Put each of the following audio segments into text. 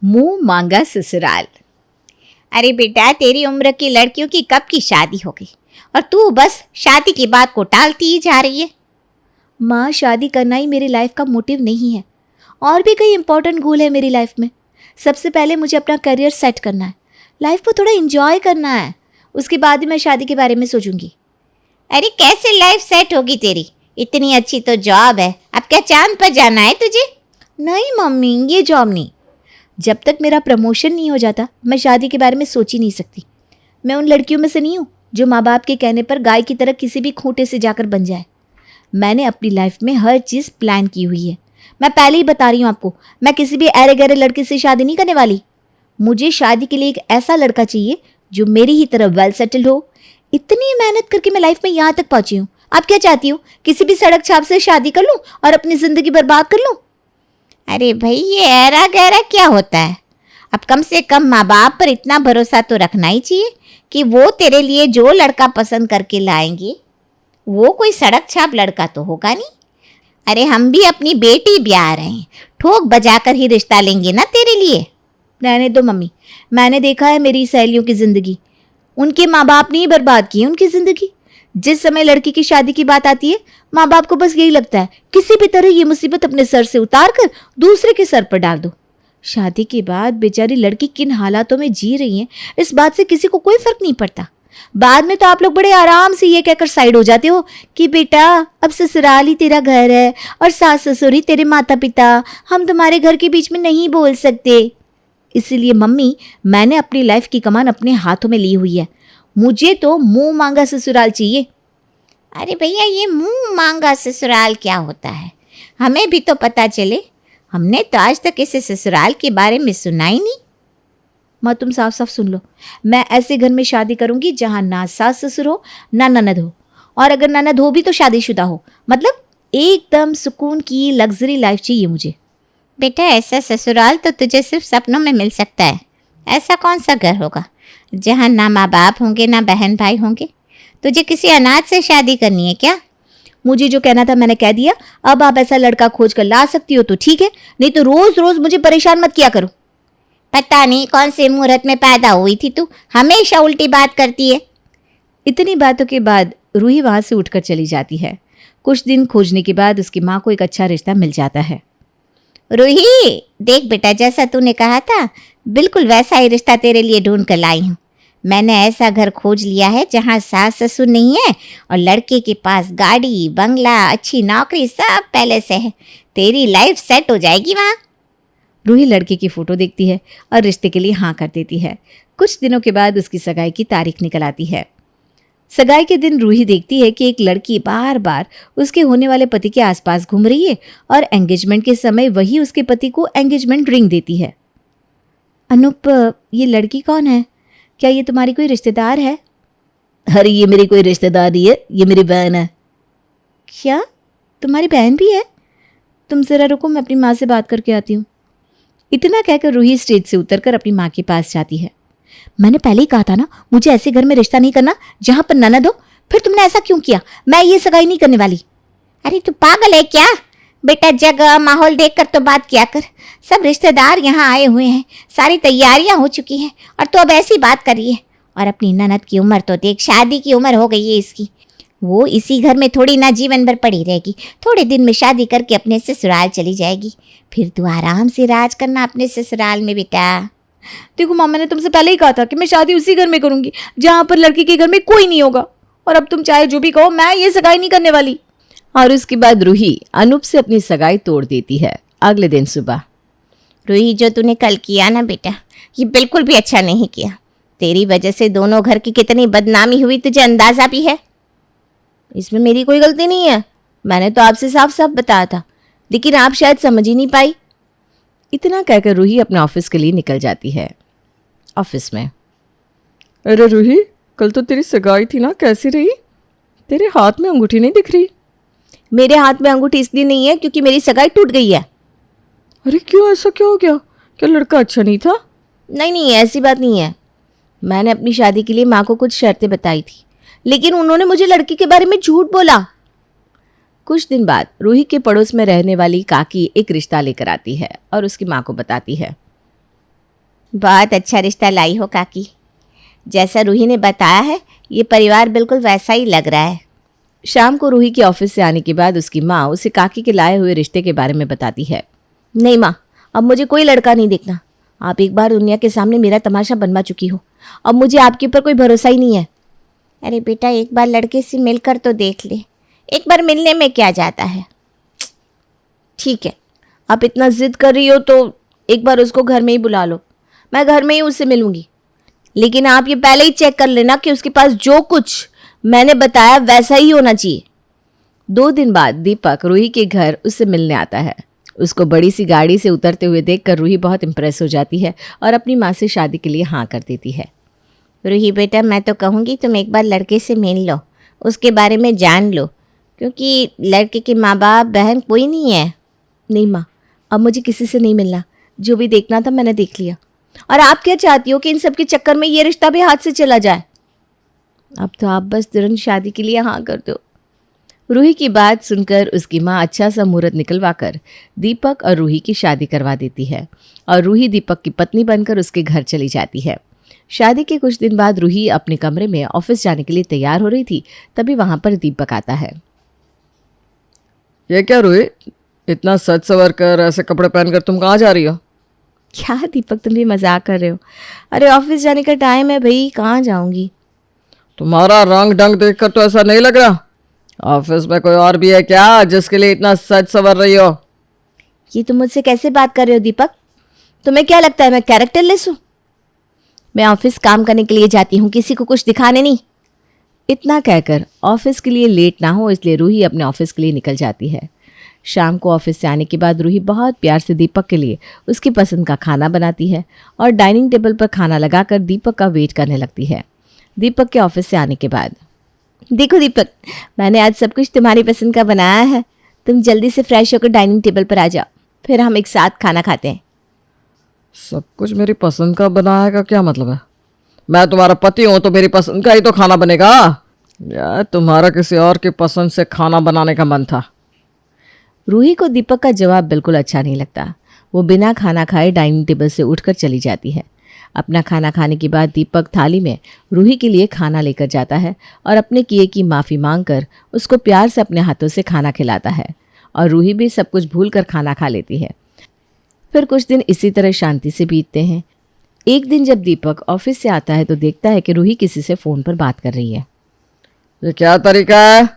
मुंह मांगा ससुराल। अरे बेटा, तेरी उम्र की लड़कियों की कब की शादी हो गई और तू बस शादी की बात को टालती ही जा रही है। माँ, शादी करना ही मेरी लाइफ का मोटिव नहीं है, और भी कई इंपॉर्टेंट गोल है मेरी लाइफ में। सबसे पहले मुझे अपना करियर सेट करना है, लाइफ को थोड़ा एंजॉय करना है, उसके बाद ही मैं शादी के बारे में सोचूंगी। अरे कैसे लाइफ सेट होगी तेरी? इतनी अच्छी तो जॉब है, अब क्या चांद पर जाना है तुझे? नहीं मम्मी, ये जॉब नहीं। जब तक मेरा प्रमोशन नहीं हो जाता मैं शादी के बारे में सोच ही नहीं सकती। मैं उन लड़कियों में से नहीं हूँ जो माँ बाप के कहने पर गाय की तरह किसी भी खूंटे से जाकर बन जाए। मैंने अपनी लाइफ में हर चीज़ प्लान की हुई है। मैं पहले ही बता रही हूँ आपको, मैं किसी भी अरे गहरे लड़के से शादी नहीं करने वाली। मुझे शादी के लिए एक ऐसा लड़का चाहिए जो मेरी ही तरह वेल सेटल्ड हो। इतनी मेहनत करके मैं लाइफ में यहाँ तक पहुंची हूँ। आप क्या चाहती हो, किसी भी सड़क छाप से शादी कर लूँ और अपनी ज़िंदगी बर्बाद कर लूँ? अरे भाई, ये ऐरा गहरा क्या होता है? अब कम से कम माँ बाप पर इतना भरोसा तो रखना ही चाहिए कि वो तेरे लिए जो लड़का पसंद करके लाएंगे वो कोई सड़क छाप लड़का तो होगा नहीं। अरे हम भी अपनी बेटी ब्याह रहे हैं, ठोक बजाकर ही रिश्ता लेंगे ना तेरे लिए। रहने दो मम्मी, मैंने देखा है मेरी सहेलियों की ज़िंदगी। उनके माँ बाप ने ही बर्बाद की है उनकी ज़िंदगी। जिस समय लड़की की शादी की बात आती है, माँ बाप को बस यही लगता है किसी भी तरह ये मुसीबत अपने सर से उतार कर दूसरे के सर पर डाल दो। शादी के बाद बेचारी लड़की किन हालातों में जी रही है, इस बात से किसी को कोई फर्क नहीं पड़ता। बाद में तो आप लोग बड़े आराम से ये कहकर साइड हो जाते हो कि बेटा अब ससुराल ही तेरा घर है और सास ससुर ही तेरे माता पिता, हम तुम्हारे घर के बीच में नहीं बोल सकते। इसीलिए मम्मी, मैंने अपनी लाइफ की कमान अपने हाथों में ली हुई है। मुझे तो मुंह मांगा ससुराल चाहिए। अरे भैया, ये मुंह मांगा ससुराल क्या होता है? हमें भी तो पता चले। हमने तो आज तक इस ससुराल के बारे में सुना ही नहीं। माँ, तुम साफ साफ सुन लो, मैं ऐसे घर में शादी करूंगी जहाँ ना सास ससुर हो ना ननद हो, और अगर ननद हो भी तो शादीशुदा हो। मतलब एकदम सुकून की लग्जरी लाइफ चाहिए मुझे। बेटा, ऐसा ससुराल तो तुझे सिर्फ सपनों में मिल सकता है। ऐसा कौन सा घर होगा जहाँ ना माँ बाप होंगे ना बहन भाई होंगे? तुझे किसी अनाथ से शादी करनी है क्या? मुझे जो कहना था मैंने कह दिया। अब आप ऐसा लड़का खोज कर ला सकती हो तो ठीक है, नहीं तो रोज रोज मुझे परेशान मत किया करो। पता नहीं कौन से मुहूर्त में पैदा हुई थी तू, हमेशा उल्टी बात करती है। इतनी बातों के बाद रूही वहां से उठकर चली जाती है। कुछ दिन खोजने के बाद उसकी माँ को एक अच्छा रिश्ता मिल जाता है। रूही, देख बेटा, जैसा तूने कहा था बिल्कुल वैसा ही रिश्ता तेरे लिए ढूंढ कर लाई हूँ। मैंने ऐसा घर खोज लिया है जहाँ सास ससुर नहीं है और लड़के के पास गाड़ी बंगला अच्छी नौकरी सब पहले से है। तेरी लाइफ सेट हो जाएगी वहाँ। रूही लड़के की फ़ोटो देखती है और रिश्ते के लिए हाँ कर देती है। कुछ दिनों के बाद उसकी सगाई की तारीख निकल आती है। सगाई के दिन रूही देखती है कि एक लड़की बार बार उसके होने वाले पति के आसपास घूम रही है और एंगेजमेंट के समय वही उसके पति को एंगेजमेंट रिंग देती है। अनूप, ये लड़की कौन है? क्या ये तुम्हारी कोई रिश्तेदार है? अरे ये मेरी कोई रिश्तेदार नहीं है, ये मेरी बहन है। क्या तुम्हारी बहन भी है? तुम जरा रुको, मैं अपनी माँ से बात करके आती हूँ। इतना कहकर रूही स्टेज से उतरकर अपनी माँ के पास जाती है। मैंने पहले ही कहा था ना, मुझे ऐसे घर में रिश्ता नहीं करना जहां पर ननद हो। फिर तुमने ऐसा क्यों किया? मैं ये सगाई नहीं करने वाली। अरे तू पागल है क्या? बेटा, जगह माहौल देखकर तो बात किया कर। सब रिश्तेदार यहाँ आए हुए हैं, सारी तैयारियां हो चुकी हैं और तू अब ऐसी बात कर रही है। और अपनी ननद की उम्र तो देख, शादी की उम्र हो गई है इसकी। वो इसी घर में थोड़ी ना जीवन भर पड़ी रहेगी। थोड़े दिन में शादी करके अपने ससुराल चली जाएगी। फिर तू आराम से राज करना अपने ससुराल में बेटा। देखो माँ, मैंने तुमसे पहले ही कहा था कि मैं शादी उसी घर में करूंगी जहां पर लड़की के घर में कोई नहीं होगा। और अब तुम चाहे जो भी कहो, मैं ये सगाई नहीं करने वाली। और उसके बाद रूही अनूप से अपनी सगाई तोड़ देती है। अगले दिन सुबह, रूही, जो तूने कल किया ना बेटा, ये बिल्कुल भी अच्छा नहीं किया। तेरी वजह से दोनों घर की कितनी बदनामी हुई तुझे अंदाजा भी है? इसमें मेरी कोई गलती नहीं है। मैंने तो आपसे साफ साफ बताया था, लेकिन आप शायद समझ ही नहीं पाई। इतना कहकर रूही अपने ऑफिस के लिए निकल जाती है। ऑफिस में, अरे रूही, कल तो तेरी सगाई थी ना, कैसी रही? तेरे हाथ में अंगूठी नहीं दिख रही। मेरे हाथ में अंगूठी इसलिए नहीं है क्योंकि मेरी सगाई टूट गई है। अरे क्यों, ऐसा क्या हो गया? क्या लड़का अच्छा नहीं था? नहीं, ऐसी बात नहीं है। मैंने अपनी शादी के लिए माँ को कुछ शर्तें बताई थी, लेकिन उन्होंने मुझे लड़की के बारे में झूठ बोला। कुछ दिन बाद रूही के पड़ोस में रहने वाली काकी एक रिश्ता लेकर आती है और उसकी माँ को बताती है। बहुत अच्छा रिश्ता लाई हो काकी। जैसा रूही ने बताया है ये परिवार बिल्कुल वैसा ही लग रहा है। शाम को रूही के ऑफिस से आने के बाद उसकी माँ उसे काकी के लाए हुए रिश्ते के बारे में बताती है। नहीं माँ, अब मुझे कोई लड़का नहीं देखना। आप एक बार दुनिया के सामने मेरा तमाशा बनवा चुकी हो, अब मुझे आपके ऊपर कोई भरोसा ही नहीं है। अरे बेटा एक बार लड़के से मिलकर तो देख ले, एक बार मिलने में क्या जाता है। ठीक है, आप इतना जिद कर रही हो तो एक बार उसको घर में ही बुला लो, मैं घर में ही उससे मिलूंगी। लेकिन आप ये पहले ही चेक कर लेना कि उसके पास जो कुछ मैंने बताया वैसा ही होना चाहिए। 2 दिन बाद दीपक रूही के घर उससे मिलने आता है। उसको बड़ी सी गाड़ी से उतरते हुए देखकर रूही बहुत इम्प्रेस हो जाती है और अपनी माँ से शादी के लिए हाँ कर देती है। रूही बेटा मैं तो कहूँगी तुम एक बार लड़के से मिल लो, उसके बारे में जान लो, क्योंकि लड़के के माँ बाप बहन कोई नहीं है। नहीं माँ, अब मुझे किसी से नहीं मिलना, जो भी देखना था मैंने देख लिया। और आप क्या चाहती हो कि इन सब के चक्कर में ये रिश्ता भी हाथ से चला जाए? अब तो आप बस तुरंत शादी के लिए हाँ कर दो। रूही की बात सुनकर उसकी माँ अच्छा सा मुहूर्त निकलवा कर दीपक और रूही की शादी करवा देती है और रूही दीपक की पत्नी बनकर उसके घर चली जाती है। शादी के कुछ दिन बाद रूही अपने कमरे में ऑफिस जाने के लिए तैयार हो रही थी, तभी वहां पर दीपक आता है। ये क्या रूही, इतना सज सवर कर ऐसे कपड़े पहनकर तुम कहाँ जा रही हो? क्या दीपक, तुम भी मजाक कर रहे हो? अरे ऑफिस जाने का टाइम है भाई, कहाँ जाऊंगी? तुम्हारा रंग ढंग देखकर तो ऐसा नहीं लग रहा। ऑफिस में कोई और भी है क्या जिसके लिए इतना सज सवर रही हो? ये तुम मुझसे कैसे बात कर रहे हो दीपक? तुम्हें क्या लगता है मैं कैरेक्टरलेस हूँ? मैं ऑफिस काम करने के लिए जाती हूँ, किसी को कुछ दिखाने नहीं। इतना कहकर ऑफिस के लिए लेट ना हो इसलिए रूही अपने ऑफिस के लिए निकल जाती है। शाम को ऑफिस से आने के बाद रूही बहुत प्यार से दीपक के लिए उसकी पसंद का खाना बनाती है और डाइनिंग टेबल पर खाना लगाकर दीपक का वेट करने लगती है। दीपक के ऑफिस से आने के बाद, देखो दीपक, मैंने आज सब कुछ तुम्हारी पसंद का बनाया है, तुम जल्दी से फ्रेश होकर डाइनिंग टेबल पर आ जाओ, फिर हम एक साथ खाना खाते हैं। सब कुछ मेरी पसंद का बनाया का क्या मतलब है? मैं तुम्हारा पति हूं तो मेरी पसंद का ही तो खाना बनेगा, या तुम्हारा किसी और की पसंद से खाना बनाने का मन था? रूही को दीपक का जवाब बिल्कुल अच्छा नहीं लगता। वो बिना खाना खाए डाइनिंग टेबल से उठकर चली जाती है। अपना खाना खाने के बाद दीपक थाली में रूही के लिए खाना लेकर जाता है और अपने किए की माफ़ी मांगकर उसको प्यार से अपने हाथों से खाना खिलाता है और रूही भी सब कुछ भूलकर खाना खा लेती है। फिर कुछ दिन इसी तरह शांति से बीतते हैं। एक दिन जब दीपक ऑफिस से आता है तो देखता है कि रूही किसी से फ़ोन पर बात कर रही है। ये क्या तरीका है?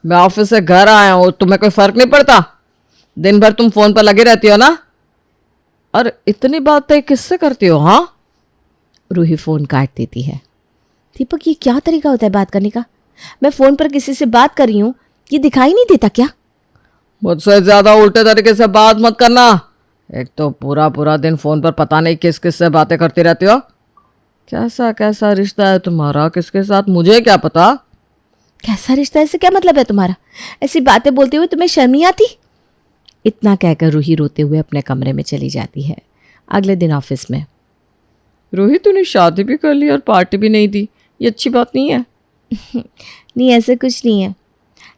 मैं ऑफिस से घर आया हूँ, तुम्हें कोई फर्क नहीं पड़ता? दिन भर तुम फोन पर लगी रहती हो ना। और इतनी बातें किससे करती हो? हाँ, रूही फ़ोन काट देती है। दीपक, ये क्या तरीका होता है बात करने का? मैं फ़ोन पर किसी से बात कर रही हूँ, ये दिखाई नहीं देता क्या? मुझसे ज्यादा उल्टे तरीके से बात मत करना। एक तो पूरा पूरा दिन फोन पर पता नहीं किस किस से बातें करती रहती हो। कैसा कैसा रिश्ता है तुम्हारा किसके साथ, मुझे क्या पता? कैसा रिश्ता है, इससे क्या मतलब है तुम्हारा? ऐसी बातें बोलते हुए तुम्हें शर्म नहीं आती? इतना कहकर रूही रोते हुए अपने कमरे में चली जाती है। अगले दिन ऑफिस में, रूही तूने शादी भी कर ली और पार्टी भी नहीं दी, ये अच्छी बात नहीं है। नहीं, ऐसा कुछ नहीं है।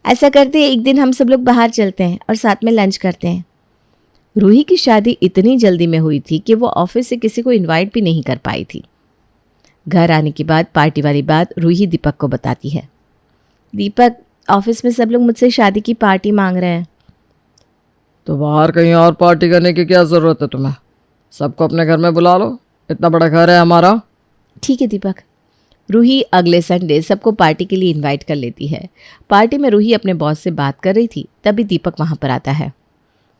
ऐसा करते हैं एक दिन हम सब लोग बाहर चलते हैं और साथ में लंच करते हैं। रूही की शादी इतनी जल्दी में हुई थी कि वो ऑफिस से किसी को इनवाइट भी नहीं कर पाई थी। घर आने के बाद पार्टी वाली बात रूही दीपक को बताती है। दीपक, ऑफिस में सब लोग मुझसे शादी की पार्टी मांग रहे हैं। तो बाहर कहीं और पार्टी करने की क्या ज़रूरत है तुम्हें? सबको अपने घर में बुला लो, इतना बड़ा घर है हमारा। ठीक है दीपक। रूही अगले संडे सबको पार्टी के लिए इनवाइट कर लेती है। पार्टी में रूही अपने बॉस से बात कर रही थी, तभी दीपक वहाँ पर आता है।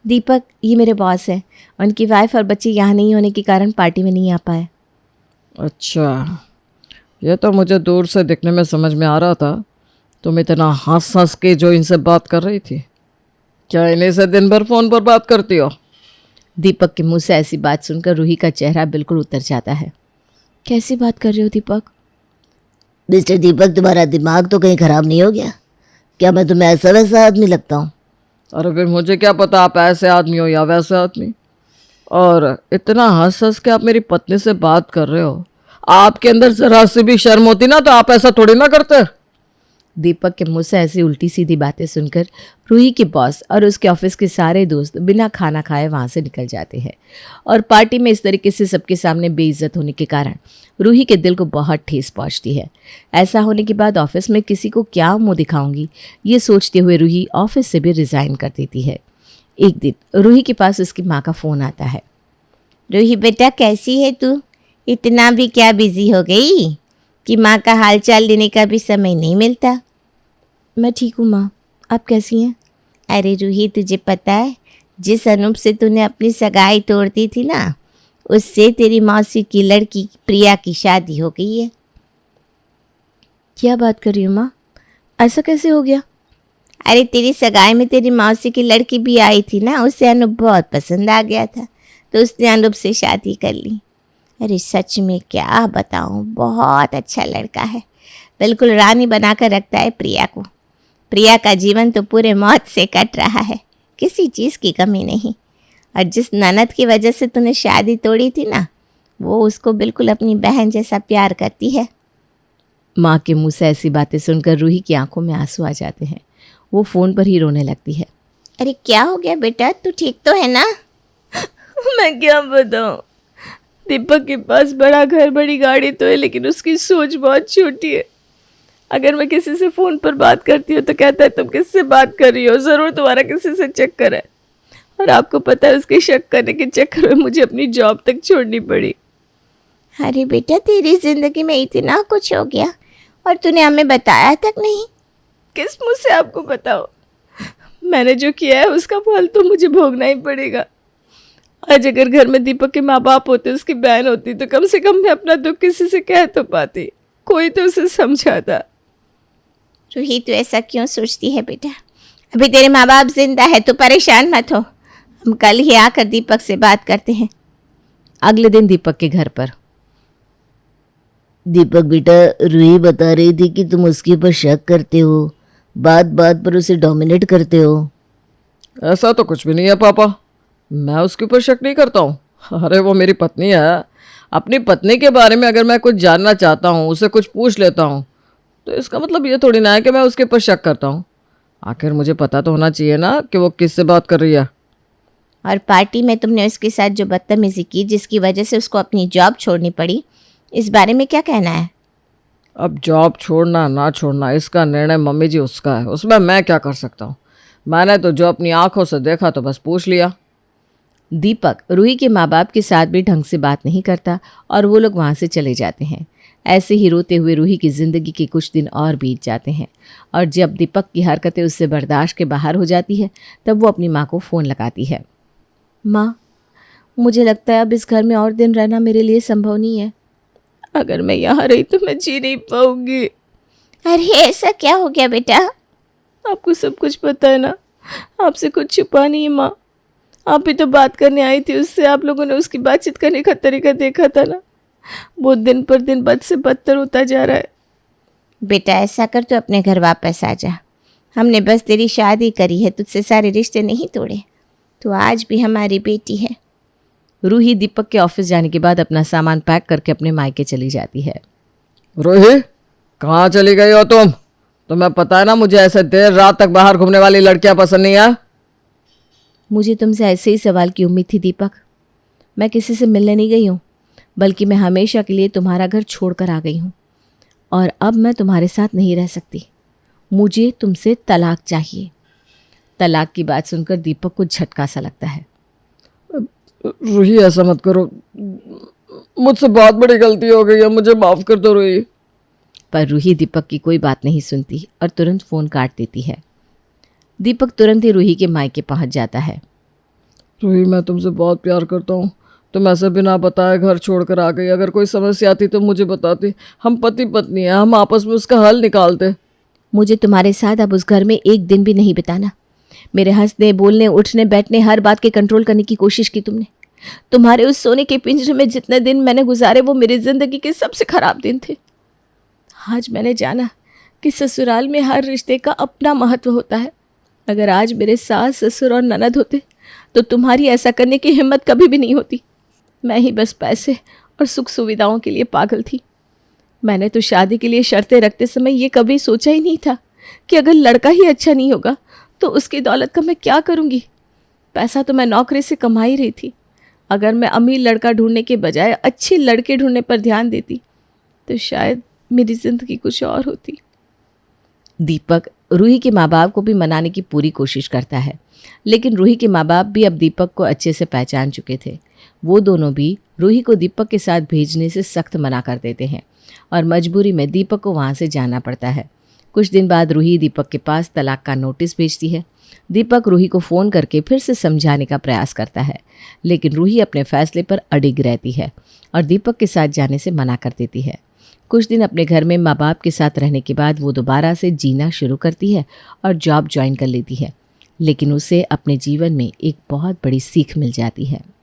दीपक, ये मेरे बॉस हैं, उनकी वाइफ और बच्चे यहाँ नहीं होने के कारण पार्टी में नहीं आ पाए। अच्छा, ये तो मुझे दूर से दिखने में समझ में आ रहा था। तुम इतना हंस हंस के जो इनसे बात कर रही थी, क्या इन्हीं से दिन भर फोन पर बात करती हो? दीपक के मुंह से ऐसी बात सुनकर रूही का चेहरा बिल्कुल उतर जाता है। कैसी बात कर रहे हो दीपक? मिस्टर दीपक, तुम्हारा दिमाग तो कहीं खराब नहीं हो गया? क्या मैं तुम्हें ऐसा वैसा आदमी लगता हूँ? अरे फिर मुझे क्या पता आप ऐसे आदमी हो या वैसे आदमी। और इतना हंस हंस के आप मेरी पत्नी से बात कर रहे हो, आपके अंदर जरा सी भी शर्म होती ना तो आप ऐसा थोड़ी ना करते। दीपक के मुंह से ऐसी उल्टी सीधी बातें सुनकर रूही के बॉस और उसके ऑफिस के सारे दोस्त बिना खाना खाए वहां से निकल जाते हैं। और पार्टी में इस तरीके से सबके सामने बेइज्जत होने के कारण रूही के दिल को बहुत ठेस पहुंचती है। ऐसा होने के बाद ऑफिस में किसी को क्या मुंह दिखाऊंगी, ये सोचते हुए रूही ऑफिस से भी रिजाइन कर देती है। एक दिन रूही के पास उसकी माँ का फ़ोन आता है। रूही बेटा कैसी है तू? इतना भी क्या बिजी हो गई कि माँ का हालचाल लेने का भी समय नहीं मिलता। मैं ठीक हूँ माँ, आप कैसी हैं? अरे रूही तुझे पता है जिस अनूप से तूने अपनी सगाई तोड़ दी थी ना, उससे तेरी मौसी की लड़की प्रिया की शादी हो गई है। क्या बात कर रही हो माँ, ऐसा कैसे हो गया? अरे तेरी सगाई में तेरी मौसी की लड़की भी आई थी ना, उसे अनूप बहुत पसंद आ गया था तो उसने अनूप से शादी कर ली। अरे सच में क्या बताऊँ, बहुत अच्छा लड़का है, बिल्कुल रानी बनाकर रखता है प्रिया को। प्रिया का जीवन तो पूरे मौत से कट रहा है, किसी चीज़ की कमी नहीं। और जिस ननद की वजह से तूने शादी तोड़ी थी ना, वो उसको बिल्कुल अपनी बहन जैसा प्यार करती है। माँ के मुंह से ऐसी बातें सुनकर रूही की आंखों में आंसू आ जाते हैं। वो फ़ोन पर ही रोने लगती है। अरे क्या हो गया बेटा, तू ठीक तो है ना? मैं क्या बताऊं, दीपक के पास बड़ा घर बड़ी गाड़ी तो है, लेकिन उसकी सोच बहुत छोटी है। अगर मैं किसी से फ़ोन पर बात करती हूँ तो कहता है तुम किससे बात कर रही हो, ज़रूर तुम्हारा किसी से चक्कर है। और आपको पता है उसके शक करने के चक्कर में मुझे अपनी जॉब तक छोड़नी पड़ी। अरे बेटा तेरी ज़िंदगी में इतना कुछ हो गया और तूने हमें बताया तक नहीं। किस मुँह से आपको बताओ, मैंने जो किया है उसका फल तो मुझे भोगना ही पड़ेगा। आज अगर घर में दीपक के माँ बाप होते, उसकी बहन होती, तो कम से कम मैं अपना दुख किसी से कह तो पाती, कोई तो उसे समझाता। रूही तू ऐसा क्यों सोचती है बेटा? अभी तेरे माँ बाप जिंदा है तो परेशान मत हो, हम कल ही आकर दीपक से बात करते हैं। अगले दिन दीपक के घर पर दीपक बेटा, रूही बता रही थी कि तुम उसके ऊपर शक करते हो, बात बात पर उसे डोमिनेट करते हो। ऐसा तो कुछ भी नहीं है पापा, मैं उसके ऊपर शक नहीं करता हूँ। अरे वो मेरी पत्नी है, अपनी पत्नी के बारे में अगर मैं कुछ जानना चाहता हूँ, उसे कुछ पूछ लेता हूँ, तो इसका मतलब ये थोड़ी ना है कि मैं उसके ऊपर शक करता हूँ। आखिर मुझे पता तो होना चाहिए ना कि वो किससे बात कर रही है। और पार्टी में तुमने उसके साथ जो बदतमीजी की, जिसकी वजह से उसको अपनी जॉब छोड़नी पड़ी, इस बारे में क्या कहना है? अब जॉब छोड़ना ना छोड़ना इसका निर्णय मम्मी जी उसका है, उसमें मैं क्या कर सकता हूँ। मैंने तो जो अपनी आंखों से देखा तो बस पूछ लिया। दीपक रूही के माँ बाप के साथ भी ढंग से बात नहीं करता और वो लोग वहाँ से चले जाते हैं। ऐसे ही रोते हुए रूही की ज़िंदगी के कुछ दिन और बीत जाते हैं और जब दीपक की हरकतें उससे बर्दाश्त के बाहर हो जाती है तब वो अपनी माँ को फ़ोन लगाती है। माँ, मुझे लगता है अब इस घर में और दिन रहना मेरे लिए संभव नहीं है। अगर मैं यहाँ रही तो मैं जी नहीं पाऊंगी। अरे ऐसा क्या हो गया बेटा? आपको सब कुछ पता है ना, आपसे कुछ छुपा नहीं है माँ। आप ही तो बात करने आई थी उससे, आप लोगों ने उसकी बातचीत करने का तरीका देखा था ना, वो दिन पर दिन बद से बदतर होता जा रहा है। बेटा ऐसा कर तो अपने घर वापस आ जा, हमने बस तेरी शादी करी है, तुझसे सारे रिश्ते नहीं तोड़े, तो आज भी हमारी बेटी है। रूही दीपक के ऑफिस जाने के बाद अपना सामान पैक करके अपने मायके चली जाती है। रूही, कहाँ चली गई हो तुम? तुम्हें पता है ना मुझे ऐसे देर रात तक बाहर घूमने वाली लड़कियां पसंद नहीं है। मुझे तुमसे ऐसे ही सवाल की उम्मीद थी दीपक। मैं किसी से मिलने नहीं गई हूँ, बल्कि मैं हमेशा के लिए तुम्हारा घर छोड़कर आ गई हूँ और अब मैं तुम्हारे साथ नहीं रह सकती। मुझे तुमसे तलाक चाहिए। तलाक की बात सुनकर दीपक को झटका सा लगता है। रूही ऐसा मत करो, मुझसे बहुत बड़ी गलती हो गई है, मुझे माफ़ कर दो रूही। पर रूही दीपक की कोई बात नहीं सुनती और तुरंत फ़ोन काट देती है। दीपक तुरंत ही रूही के मायके पहुंच जाता है। रूही, मैं तुमसे बहुत प्यार करता हूँ, तुम ऐसे बिना बताए घर छोड़कर आ गई। अगर कोई समस्या आती तो मुझे बताती, हम पति पत्नी हैं, हम आपस में उसका हल निकालते। मुझे तुम्हारे साथ अब उस घर में एक दिन भी नहीं बिताना। मेरे हंसने बोलने उठने बैठने हर बात के कंट्रोल करने की कोशिश की तुमने। तुम्हारे उस सोने के पिंजरे में जितने दिन मैंने गुजारे वो मेरी ज़िंदगी के सबसे ख़राब दिन थे। आज मैंने जाना कि ससुराल में हर रिश्ते का अपना महत्व होता है। अगर आज मेरे सास ससुर और ननद होते तो तुम्हारी ऐसा करने की हिम्मत कभी भी नहीं होती। मैं ही बस पैसे और सुख सुविधाओं के लिए पागल थी। मैंने तो शादी के लिए शर्तें रखते समय ये कभी सोचा ही नहीं था कि अगर लड़का ही अच्छा नहीं होगा तो उसकी दौलत का मैं क्या करूँगी। पैसा तो मैं नौकरी से कमा ही रही थी। अगर मैं अमीर लड़का ढूंढने के बजाय अच्छे लड़के ढूंढने पर ध्यान देती तो शायद मेरी ज़िंदगी कुछ और होती। दीपक रूही के माँ बाप को भी मनाने की पूरी कोशिश करता है, लेकिन रूही के माँ बाप भी अब दीपक को अच्छे से पहचान चुके थे। वो दोनों भी रूही को दीपक के साथ भेजने से सख्त मना कर देते हैं और मजबूरी में दीपक को वहाँ से जाना पड़ता है। कुछ दिन बाद रूही दीपक के पास तलाक का नोटिस भेजती है। दीपक रूही को फ़ोन करके फिर से समझाने का प्रयास करता है, लेकिन रूही अपने फैसले पर अडिग रहती है और दीपक के साथ जाने से मना कर देती है। कुछ दिन अपने घर में माँ बाप के साथ रहने के बाद वो दोबारा से जीना शुरू करती है और जॉब ज्वाइन कर लेती है, लेकिन उसे अपने जीवन में एक बहुत बड़ी सीख मिल जाती है।